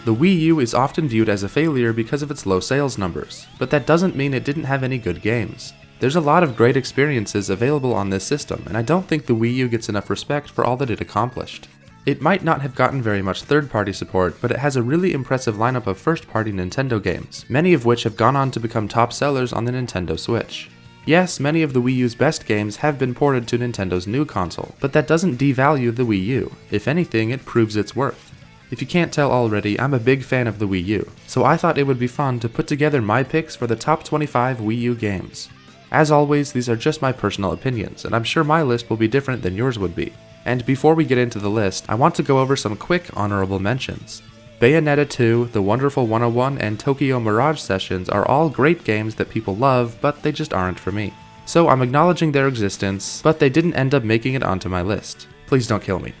The Wii U is often viewed as a failure because of its low sales numbers, but that doesn't mean it didn't have any good games. There's a lot of great experiences available on this system, and I don't think the Wii U gets enough respect for all that it accomplished. It might not have gotten very much third-party support, but it has a really impressive lineup of first-party Nintendo games, many of which have gone on to become top sellers on the Nintendo Switch. Yes, many of the Wii U's best games have been ported to Nintendo's new console, but that doesn't devalue the Wii U. If anything, it proves its worth. If you can't tell already, I'm a big fan of the Wii U, so I thought it would be fun to put together my picks for the top 25 Wii U games. As always, these are just my personal opinions, and I'm sure my list will be different than yours would be. And before we get into the list, I want to go over some quick honorable mentions. Bayonetta 2, The Wonderful 101, and Tokyo Mirage Sessions are all great games that people love, but they just aren't for me. So I'm acknowledging their existence, but they didn't end up making it onto my list. Please don't kill me.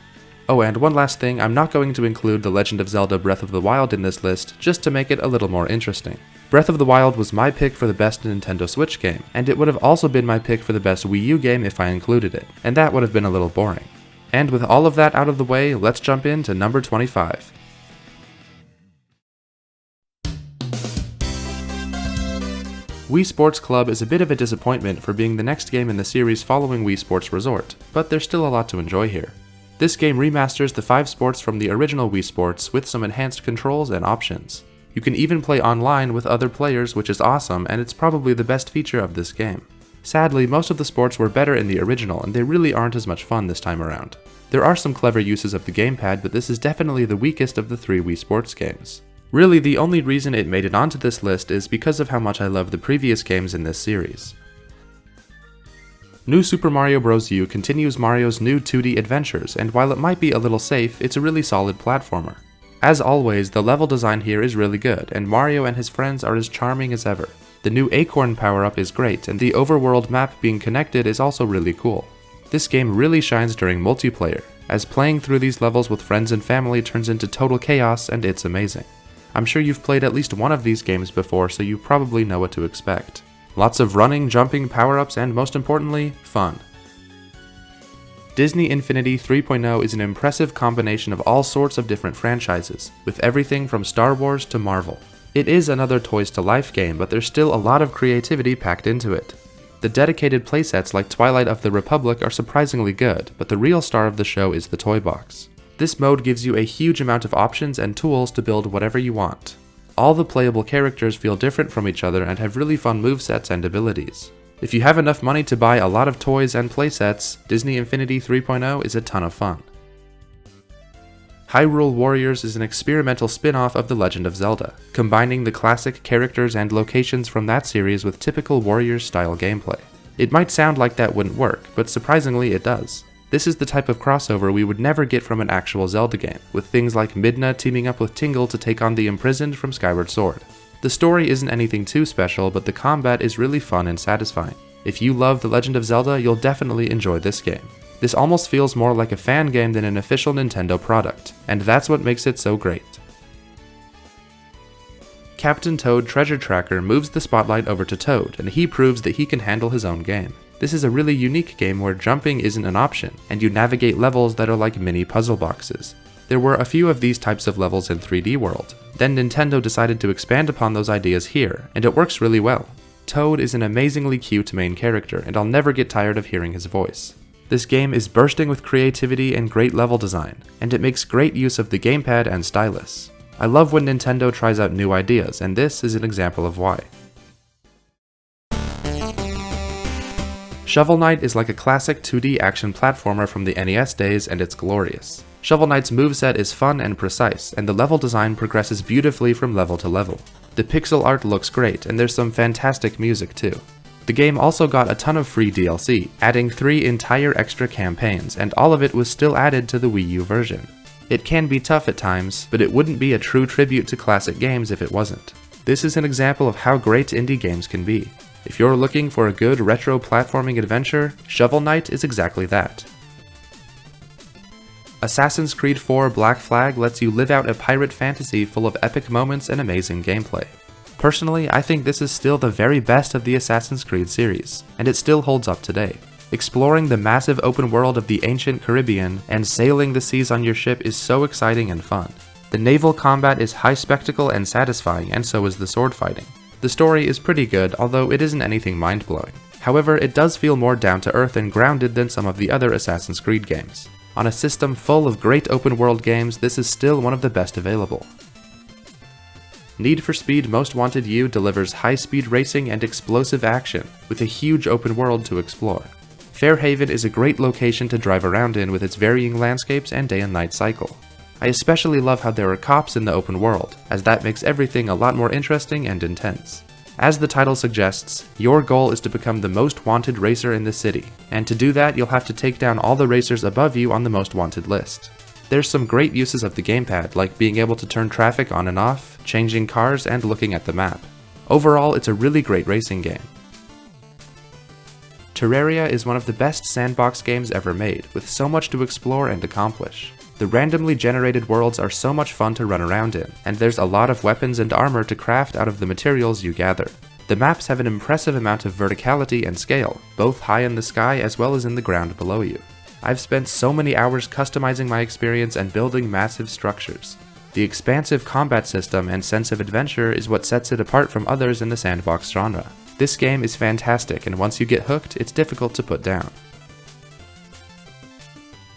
Oh, and one last thing, I'm not going to include The Legend of Zelda Breath of the Wild in this list, just to make it a little more interesting. Breath of the Wild was my pick for the best Nintendo Switch game, and it would have also been my pick for the best Wii U game if I included it, and that would have been a little boring. And with all of that out of the way, let's jump into number 25. Wii Sports Club is a bit of a disappointment for being the next game in the series following Wii Sports Resort, but there's still a lot to enjoy here. This game remasters the 5 sports from the original Wii Sports with some enhanced controls and options. You can even play online with other players, which is awesome, and it's probably the best feature of this game. Sadly, most of the sports were better in the original, and they really aren't as much fun this time around. There are some clever uses of the gamepad, but this is definitely the weakest of the 3 Wii Sports games. Really, the only reason it made it onto this list is because of how much I love the previous games in this series. New Super Mario Bros. U continues Mario's new 2D adventures, and while it might be a little safe, it's a really solid platformer. As always, the level design here is really good, and Mario and his friends are as charming as ever. The new Acorn power-up is great, and the overworld map being connected is also really cool. This game really shines during multiplayer, as playing through these levels with friends and family turns into total chaos, and it's amazing. I'm sure you've played at least one of these games before, so you probably know what to expect. Lots of running, jumping, power-ups, and most importantly, fun. Disney Infinity 3.0 is an impressive combination of all sorts of different franchises, with everything from Star Wars to Marvel. It is another Toys to Life game, but there's still a lot of creativity packed into it. The dedicated playsets like Twilight of the Republic are surprisingly good, but the real star of the show is the toy box. This mode gives you a huge amount of options and tools to build whatever you want. All the playable characters feel different from each other and have really fun movesets and abilities. If you have enough money to buy a lot of toys and playsets, Disney Infinity 3.0 is a ton of fun. Hyrule Warriors is an experimental spin-off of The Legend of Zelda, combining the classic characters and locations from that series with typical Warriors-style gameplay. It might sound like that wouldn't work, but surprisingly it does. This is the type of crossover we would never get from an actual Zelda game, with things like Midna teaming up with Tingle to take on the Imprisoned from Skyward Sword. The story isn't anything too special, but the combat is really fun and satisfying. If you love The Legend of Zelda, you'll definitely enjoy this game. This almost feels more like a fan game than an official Nintendo product, and that's what makes it so great. Captain Toad Treasure Tracker moves the spotlight over to Toad, and he proves that he can handle his own game. This is a really unique game where jumping isn't an option, and you navigate levels that are like mini puzzle boxes. There were a few of these types of levels in 3D World. Then Nintendo decided to expand upon those ideas here, and it works really well. Toad is an amazingly cute main character, and I'll never get tired of hearing his voice. This game is bursting with creativity and great level design, and it makes great use of the gamepad and stylus. I love when Nintendo tries out new ideas, and this is an example of why. Shovel Knight is like a classic 2D action platformer from the NES days, and it's glorious. Shovel Knight's moveset is fun and precise, and the level design progresses beautifully from level to level. The pixel art looks great, and there's some fantastic music too. The game also got a ton of free DLC, adding 3 entire extra campaigns, and all of it was still added to the Wii U version. It can be tough at times, but it wouldn't be a true tribute to classic games if it wasn't. This is an example of how great indie games can be. If you're looking for a good retro platforming adventure, Shovel Knight is exactly that. Assassin's Creed 4 Black Flag lets you live out a pirate fantasy full of epic moments and amazing gameplay. Personally, I think this is still the very best of the Assassin's Creed series, and it still holds up today. Exploring the massive open world of the ancient Caribbean and sailing the seas on your ship is so exciting and fun. The naval combat is high spectacle and satisfying, and so is the sword fighting. The story is pretty good, although it isn't anything mind-blowing. However, it does feel more down-to-earth and grounded than some of the other Assassin's Creed games. On a system full of great open-world games, this is still one of the best available. Need for Speed Most Wanted U delivers high-speed racing and explosive action, with a huge open world to explore. Fairhaven is a great location to drive around in with its varying landscapes and day and night cycle. I especially love how there are cops in the open world, as that makes everything a lot more interesting and intense. As the title suggests, your goal is to become the most wanted racer in the city, and to do that you'll have to take down all the racers above you on the most wanted list. There's some great uses of the gamepad, like being able to turn traffic on and off, changing cars, and looking at the map. Overall, it's a really great racing game. Terraria is one of the best sandbox games ever made, with so much to explore and accomplish. The randomly generated worlds are so much fun to run around in, and there's a lot of weapons and armor to craft out of the materials you gather. The maps have an impressive amount of verticality and scale, both high in the sky as well as in the ground below you. I've spent so many hours customizing my experience and building massive structures. The expansive combat system and sense of adventure is what sets it apart from others in the sandbox genre. This game is fantastic, and once you get hooked, it's difficult to put down.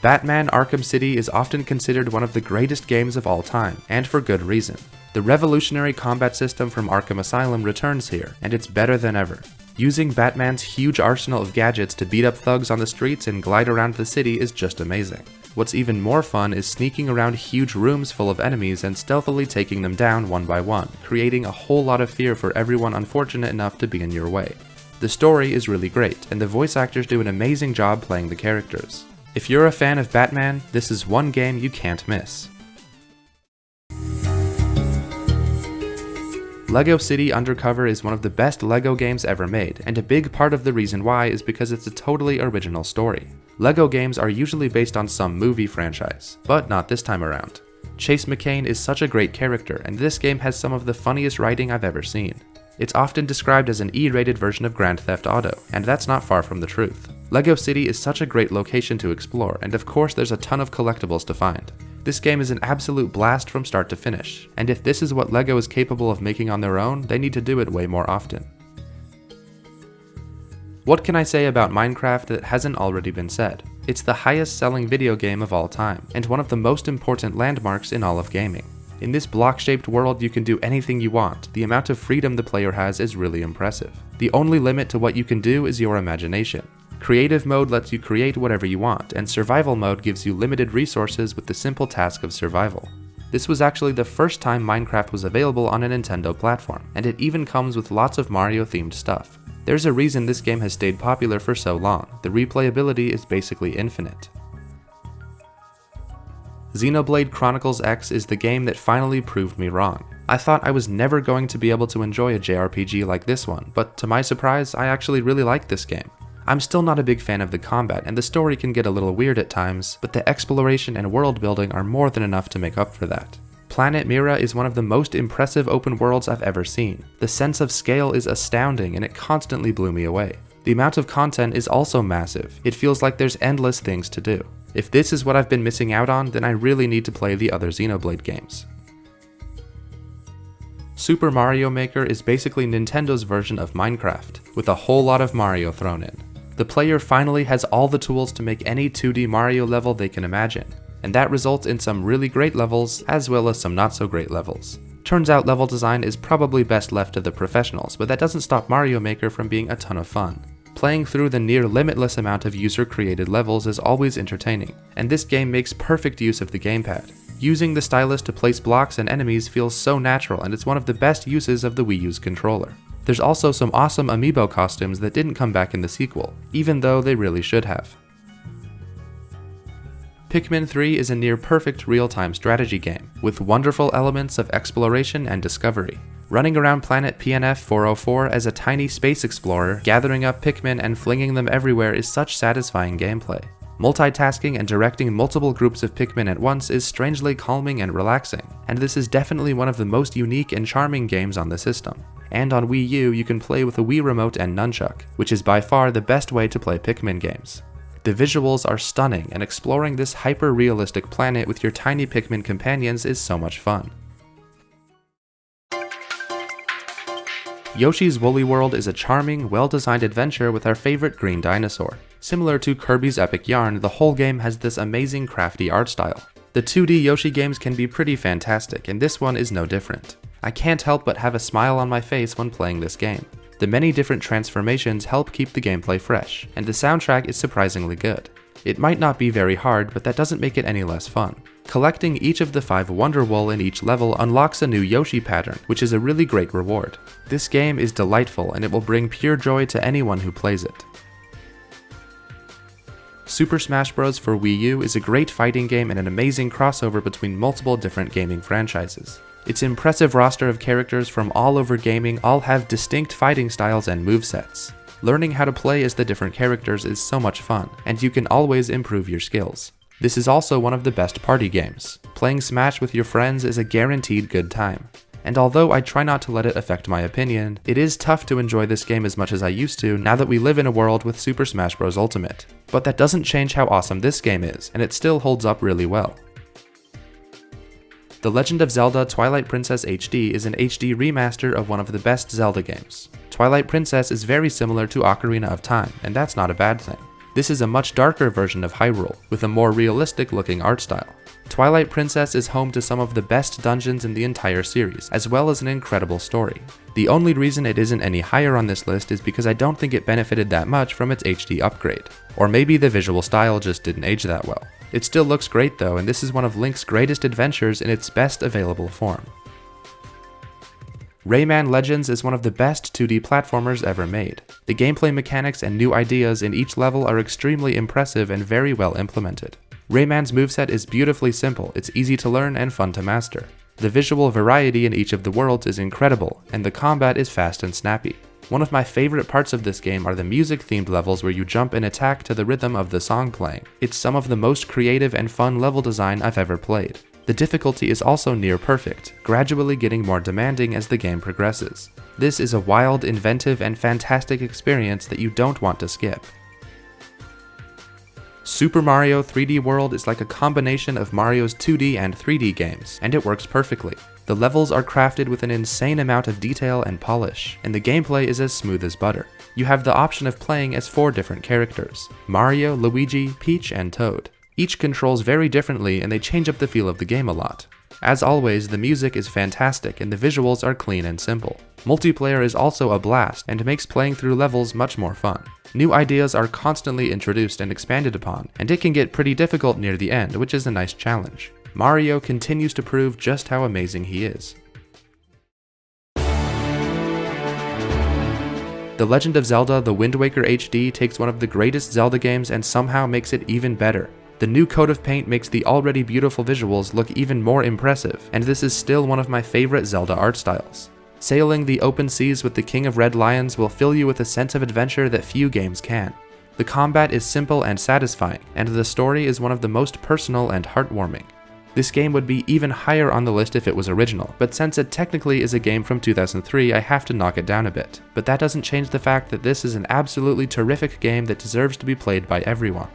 Batman Arkham City is often considered one of the greatest games of all time, and for good reason. The revolutionary combat system from Arkham Asylum returns here, and it's better than ever. Using Batman's huge arsenal of gadgets to beat up thugs on the streets and glide around the city is just amazing. What's even more fun is sneaking around huge rooms full of enemies and stealthily taking them down one by one, creating a whole lot of fear for everyone unfortunate enough to be in your way. The story is really great, and the voice actors do an amazing job playing the characters. If you're a fan of Batman, this is one game you can't miss. LEGO City Undercover is one of the best LEGO games ever made, and a big part of the reason why is because it's a totally original story. LEGO games are usually based on some movie franchise, but not this time around. Chase McCain is such a great character, and this game has some of the funniest writing I've ever seen. It's often described as an E-rated version of Grand Theft Auto, and that's not far from the truth. LEGO City is such a great location to explore, and of course there's a ton of collectibles to find. This game is an absolute blast from start to finish, and if this is what LEGO is capable of making on their own, they need to do it way more often. What can I say about Minecraft that hasn't already been said? It's the highest selling video game of all time, and one of the most important landmarks in all of gaming. In this block-shaped world, you can do anything you want. The amount of freedom the player has is really impressive. The only limit to what you can do is your imagination. Creative mode lets you create whatever you want, and survival mode gives you limited resources with the simple task of survival. This was actually the first time Minecraft was available on a Nintendo platform, and it even comes with lots of Mario-themed stuff. There's a reason this game has stayed popular for so long. The replayability is basically infinite. Xenoblade Chronicles X is the game that finally proved me wrong. I thought I was never going to be able to enjoy a JRPG like this one, but to my surprise, I actually really like this game. I'm still not a big fan of the combat, and the story can get a little weird at times, but the exploration and world building are more than enough to make up for that. Planet Mira is one of the most impressive open worlds I've ever seen. The sense of scale is astounding, and it constantly blew me away. The amount of content is also massive. It feels like there's endless things to do. If this is what I've been missing out on, then I really need to play the other Xenoblade games. Super Mario Maker is basically Nintendo's version of Minecraft, with a whole lot of Mario thrown in. The player finally has all the tools to make any 2D Mario level they can imagine, and that results in some really great levels as well as some not so great levels. Turns out level design is probably best left to the professionals, but that doesn't stop Mario Maker from being a ton of fun. Playing through the near limitless amount of user-created levels is always entertaining, and this game makes perfect use of the gamepad. Using the stylus to place blocks and enemies feels so natural, and it's one of the best uses of the Wii U's controller. There's also some awesome amiibo costumes that didn't come back in the sequel, even though they really should have. Pikmin 3 is a near-perfect real-time strategy game, with wonderful elements of exploration and discovery. Running around planet PNF 404 as a tiny space explorer, gathering up Pikmin and flinging them everywhere is such satisfying gameplay. Multitasking and directing multiple groups of Pikmin at once is strangely calming and relaxing, and this is definitely one of the most unique and charming games on the system. And on Wii U, you can play with a Wii Remote and Nunchuck, which is by far the best way to play Pikmin games. The visuals are stunning, and exploring this hyper-realistic planet with your tiny Pikmin companions is so much fun. Yoshi's Woolly World is a charming, well-designed adventure with our favorite green dinosaur. Similar to Kirby's Epic Yarn, the whole game has this amazing crafty art style. The 2D Yoshi games can be pretty fantastic, and this one is no different. I can't help but have a smile on my face when playing this game. The many different transformations help keep the gameplay fresh, and the soundtrack is surprisingly good. It might not be very hard, but that doesn't make it any less fun. Collecting each of the 5 Wonder Wool in each level unlocks a new Yoshi pattern, which is a really great reward. This game is delightful, and it will bring pure joy to anyone who plays it. Super Smash Bros. For Wii U is a great fighting game and an amazing crossover between multiple different gaming franchises. Its impressive roster of characters from all over gaming all have distinct fighting styles and movesets. Learning how to play as the different characters is so much fun, and you can always improve your skills. This is also one of the best party games. Playing Smash with your friends is a guaranteed good time. And although I try not to let it affect my opinion, it is tough to enjoy this game as much as I used to now that we live in a world with Super Smash Bros. Ultimate. But that doesn't change how awesome this game is, and it still holds up really well. The Legend of Zelda Twilight Princess HD is an HD remaster of one of the best Zelda games. Twilight Princess is very similar to Ocarina of Time, and that's not a bad thing. This is a much darker version of Hyrule, with a more realistic looking art style. Twilight Princess is home to some of the best dungeons in the entire series, as well as an incredible story. The only reason it isn't any higher on this list is because I don't think it benefited that much from its HD upgrade. Or maybe the visual style just didn't age that well. It still looks great though, and this is one of Link's greatest adventures in its best available form. Rayman Legends is one of the best 2D platformers ever made. The gameplay mechanics and new ideas in each level are extremely impressive and very well implemented. Rayman's moveset is beautifully simple, it's easy to learn and fun to master. The visual variety in each of the worlds is incredible, and the combat is fast and snappy. One of my favorite parts of this game are the music-themed levels where you jump and attack to the rhythm of the song playing. It's some of the most creative and fun level design I've ever played. The difficulty is also near perfect, gradually getting more demanding as the game progresses. This is a wild, inventive, and fantastic experience that you don't want to skip. Super Mario 3D World is like a combination of Mario's 2D and 3D games, and it works perfectly. The levels are crafted with an insane amount of detail and polish, and the gameplay is as smooth as butter. You have the option of playing as 4 different characters: Mario, Luigi, Peach, and Toad. Each controls very differently, and they change up the feel of the game a lot. As always, the music is fantastic and the visuals are clean and simple. Multiplayer is also a blast and makes playing through levels much more fun. New ideas are constantly introduced and expanded upon, and it can get pretty difficult near the end, which is a nice challenge. Mario continues to prove just how amazing he is. The Legend of Zelda The Wind Waker HD takes one of the greatest Zelda games and somehow makes it even better. The new coat of paint makes the already beautiful visuals look even more impressive, and this is still one of my favorite Zelda art styles. Sailing the open seas with the King of Red Lions will fill you with a sense of adventure that few games can. The combat is simple and satisfying, and the story is one of the most personal and heartwarming. This game would be even higher on the list if it was original, but since it technically is a game from 2003, I have to knock it down a bit. But that doesn't change the fact that this is an absolutely terrific game that deserves to be played by everyone.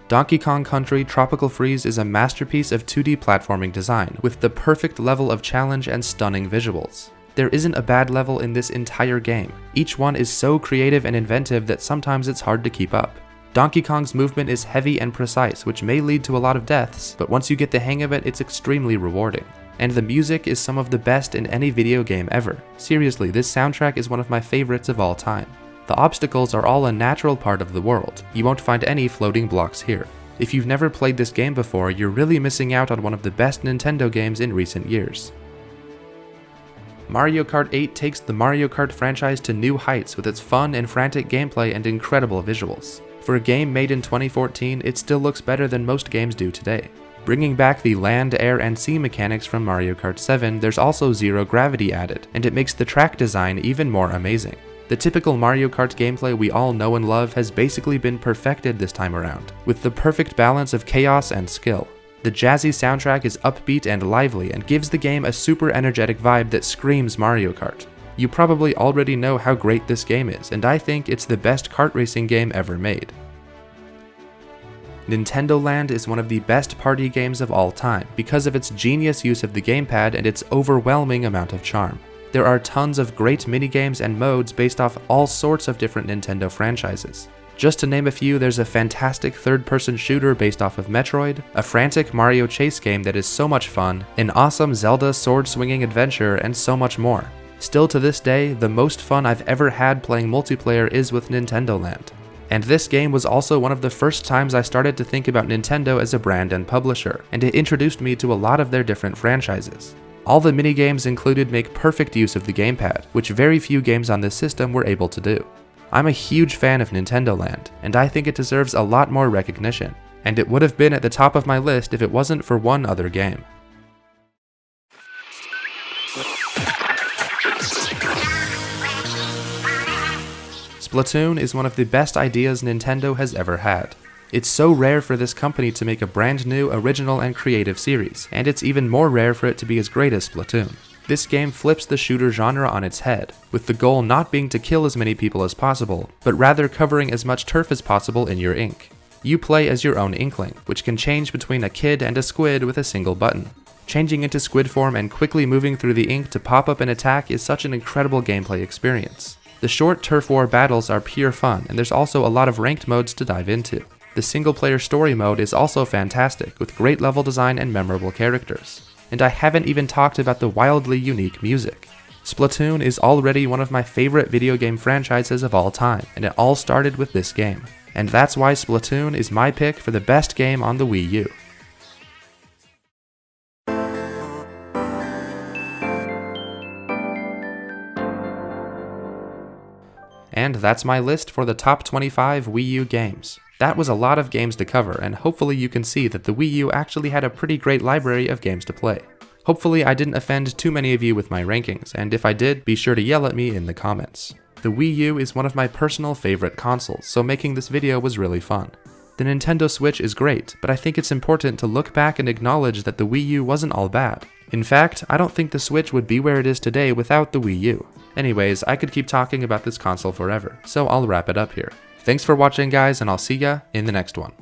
Donkey Kong Country Tropical Freeze is a masterpiece of 2D platforming design, with the perfect level of challenge and stunning visuals. There isn't a bad level in this entire game. Each one is so creative and inventive that sometimes it's hard to keep up. Donkey Kong's movement is heavy and precise, which may lead to a lot of deaths, but once you get the hang of it, it's extremely rewarding. And the music is some of the best in any video game ever. Seriously, this soundtrack is one of my favorites of all time. The obstacles are all a natural part of the world. You won't find any floating blocks here. If you've never played this game before, you're really missing out on one of the best Nintendo games in recent years. Mario Kart 8 takes the Mario Kart franchise to new heights with its fun and frantic gameplay and incredible visuals. For a game made in 2014, it still looks better than most games do today. Bringing back the land, air, and sea mechanics from Mario Kart 7, there's also zero gravity added, and it makes the track design even more amazing. The typical Mario Kart gameplay we all know and love has basically been perfected this time around, with the perfect balance of chaos and skill. The jazzy soundtrack is upbeat and lively and gives the game a super energetic vibe that screams Mario Kart. You probably already know how great this game is, and I think it's the best kart racing game ever made. Nintendo Land is one of the best party games of all time because of its genius use of the gamepad and its overwhelming amount of charm. There are tons of great minigames and modes based off all sorts of different Nintendo franchises. Just to name a few, there's a fantastic third-person shooter based off of Metroid, a frantic Mario chase game that is so much fun, an awesome Zelda sword-swinging adventure, and so much more. Still to this day, the most fun I've ever had playing multiplayer is with Nintendo Land. And this game was also one of the first times I started to think about Nintendo as a brand and publisher, and it introduced me to a lot of their different franchises. All the minigames included make perfect use of the gamepad, which very few games on this system were able to do. I'm a huge fan of Nintendo Land, and I think it deserves a lot more recognition, and it would have been at the top of my list if it wasn't for one other game. Splatoon is one of the best ideas Nintendo has ever had. It's so rare for this company to make a brand new, original, and creative series, and it's even more rare for it to be as great as Splatoon. This game flips the shooter genre on its head, with the goal not being to kill as many people as possible, but rather covering as much turf as possible in your ink. You play as your own Inkling, which can change between a kid and a squid with a single button. Changing into squid form and quickly moving through the ink to pop up and attack is such an incredible gameplay experience. The short turf war battles are pure fun, and there's also a lot of ranked modes to dive into. The single-player story mode is also fantastic, with great level design and memorable characters. And I haven't even talked about the wildly unique music. Splatoon is already one of my favorite video game franchises of all time, and it all started with this game. And that's why Splatoon is my pick for the best game on the Wii U. And that's my list for the top 25 Wii U games. That was a lot of games to cover, and hopefully you can see that the Wii U actually had a pretty great library of games to play. Hopefully I didn't offend too many of you with my rankings, and if I did, be sure to yell at me in the comments. The Wii U is one of my personal favorite consoles, so making this video was really fun. The Nintendo Switch is great, but I think it's important to look back and acknowledge that the Wii U wasn't all bad. In fact, I don't think the Switch would be where it is today without the Wii U. Anyways, I could keep talking about this console forever, so I'll wrap it up here. Thanks for watching guys, and I'll see ya in the next one.